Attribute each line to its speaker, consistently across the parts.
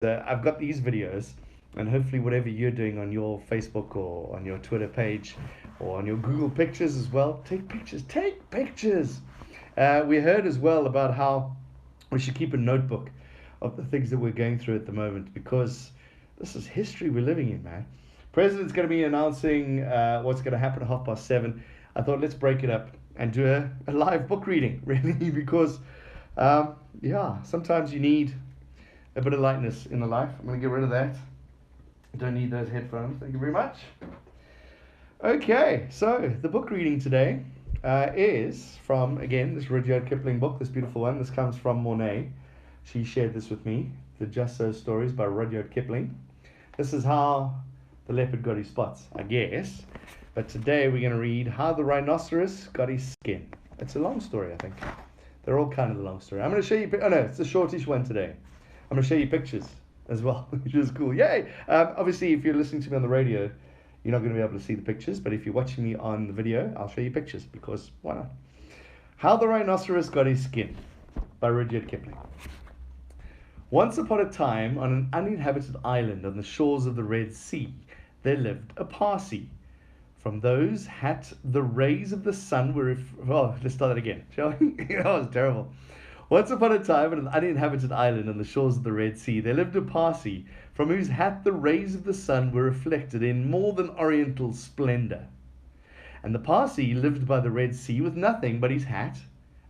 Speaker 1: I've got these videos, and hopefully, whatever you're doing on your Facebook or on your Twitter page or on your Google Pictures as well, take pictures. Take pictures. We heard as well about how we should keep a notebook of the things that we're going through at the moment because this is history we're living in, man. President's going to be announcing what's going to happen at 7:30. I thought let's break it up and do a live book reading, really, because sometimes you need a bit of lightness in the life. I'm going to get rid of that. Don't need those headphones. Thank you very much. Okay, so the book reading today is from, again, this Rudyard Kipling book, this beautiful one. This comes from Monet. She shared this with me, The Just So Stories by Rudyard Kipling. This is how the leopard got his spots, I guess. But today we're going to read How the Rhinoceros Got His Skin. It's a long story, I think. They're all kind of a long story. I'm going to show you, oh no, it's a shortish one today. I'm going to show you pictures as well, which is cool. Yay! Obviously, if you're listening to me on the radio, you're not going to be able to see the pictures, but if you're watching me on the video, I'll show you pictures, because why not? How the Rhinoceros Got His Skin by Rudyard Kipling. Once upon a time, on an uninhabited island on the shores of the Red Sea, there lived a Parsi. From those the rays of the sun were... let's start that again, shall we? That was terrible. Once upon a time, on an uninhabited island on the shores of the Red Sea, there lived a Parsi, from whose hat the rays of the sun were reflected in more than oriental splendor. And the Parsi lived by the Red Sea with nothing but his hat,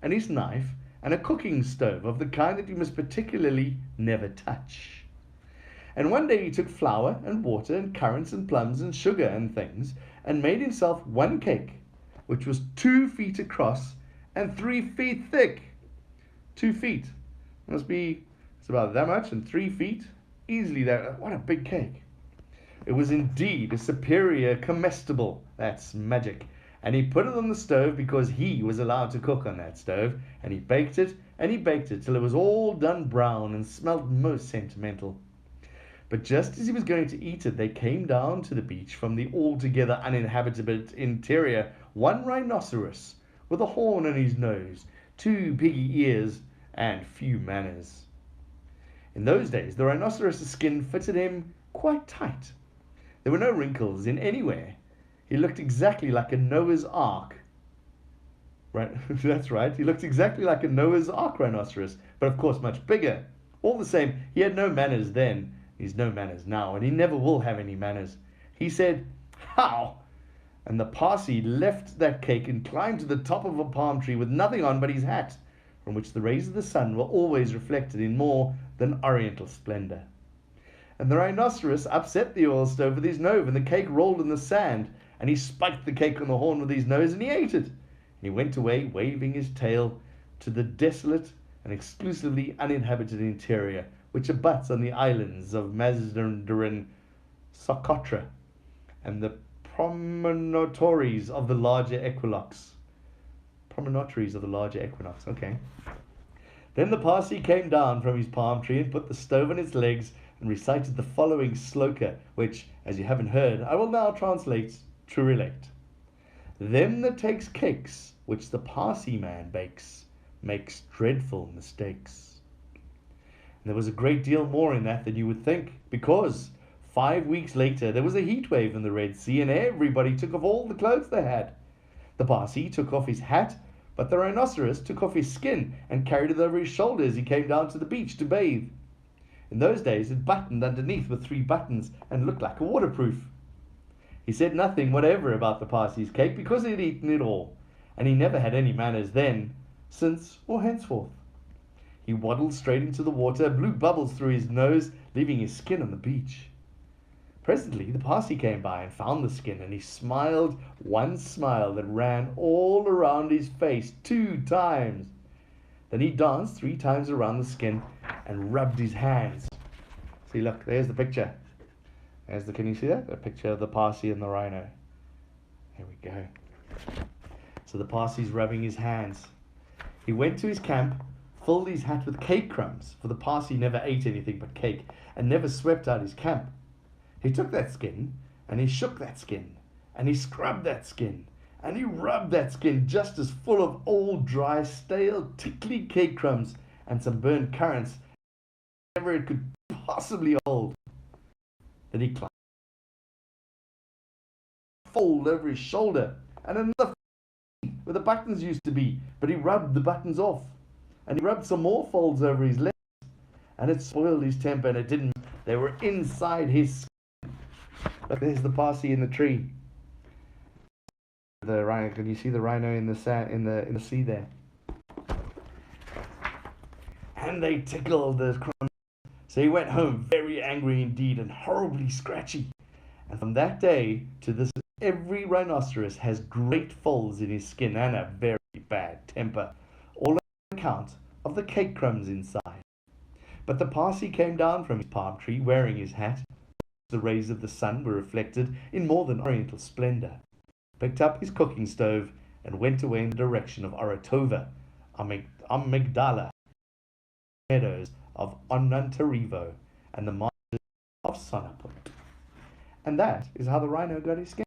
Speaker 1: and his knife, and a cooking stove of the kind that you must particularly never touch. And one day he took flour and water and currants and plums and sugar and things, and made himself one cake, which was 2 feet across and 3 feet thick. 2 feet. It's about that much, and 3 feet. Easily that. What a big cake. It was indeed a superior comestible. That's magic. And he put it on the stove because he was allowed to cook on that stove. And he baked it till it was all done brown and smelled most sentimental. But just as he was going to eat it, there came down to the beach from the altogether uninhabited interior one rhinoceros with a horn on his nose, 2 piggy ears, and few manners. In those days, the rhinoceros's skin fitted him quite tight. There were no wrinkles in anywhere. He looked exactly like a Noah's Ark. Right, that's right. He looked exactly like a Noah's Ark rhinoceros, but of course much bigger. All the same, he had no manners then. He's no manners now, and he never will have any manners. He said, "How?" And the Parsi left that cake and climbed to the top of a palm tree with nothing on but his hat, from which the rays of the sun were always reflected in more than oriental splendor. And the rhinoceros upset the oil stove with his nose, and the cake rolled in the sand, and he spiked the cake on the horn with his nose, and he ate it. And he went away, waving his tail, to the desolate and exclusively uninhabited interior, which abuts on the islands of Mazandaran, Socotra, and the promontories of the larger equinox. Okay. Then the Parsi came down from his palm tree and put the stove on its legs and recited the following sloka, which, as you haven't heard, I will now translate to relate. Them that takes cakes, which the Parsi man bakes, makes dreadful mistakes. And there was a great deal more in that than you would think, because 5 weeks later there was a heat wave in the Red Sea, and everybody took off all the clothes they had. The Parsi took off his hat, but the rhinoceros took off his skin and carried it over his shoulders as he came down to the beach to bathe. In those days it buttoned underneath with 3 buttons and looked like a waterproof. He said nothing whatever about the Parsi's cake because he had eaten it all, and he never had any manners then, since, or henceforth. He waddled straight into the water, blew bubbles through his nose, leaving his skin on the beach. Presently the Parsi came by and found the skin, and he smiled one smile that ran all around his face 2 times. Then he danced 3 times around the skin and rubbed his hands. See, look, there's the picture. Can you see that? A picture of the Parsi and the rhino. Here we go. So the Parsi's rubbing his hands. He went to his camp, filled his hat with cake crumbs, for the Parsi never ate anything but cake, and never swept out his camp. He took that skin, and he shook that skin, and he scrubbed that skin, and he rubbed that skin just as full of old, dry, stale, tickly cake crumbs and some burnt currants, whatever it could possibly hold that he climbed, fold over his shoulder, and another where the buttons used to be, but he rubbed the buttons off, and he rubbed some more folds over his legs, and it spoiled his temper, and it didn't. They were inside his skin. Look, there's the Parsi in the tree. The rhino. Can you see the rhino in the sand, in the sea there? And they tickled the crumb. So he went home very angry indeed and horribly scratchy. And from that day to this, every rhinoceros has great folds in his skin and a very bad temper, all on account of the cake crumbs inside. But the Parsi came down from his palm tree wearing his hat. The rays of the sun were reflected in more than oriental splendor, picked up his cooking stove, and went away in the direction of Orotova, Amygdala, meadows of Onantarivo, and the marshes of Sonaput. And that is how the rhino got his skin.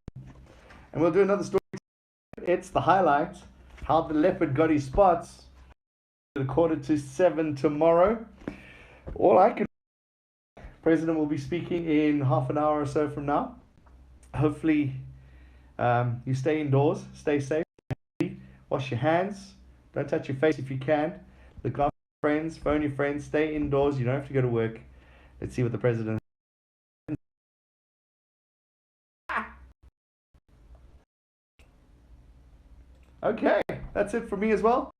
Speaker 1: And we'll do another story. It's the highlight, how the leopard got his spots. At 6:45 tomorrow. All I can. President will be speaking in half an hour or so from now. Hopefully, you stay indoors, stay safe, wash your hands, don't touch your face if you can. Look after your friends, phone your friends, stay indoors. You don't have to go to work. Let's see what the president. Okay, that's it for me as well.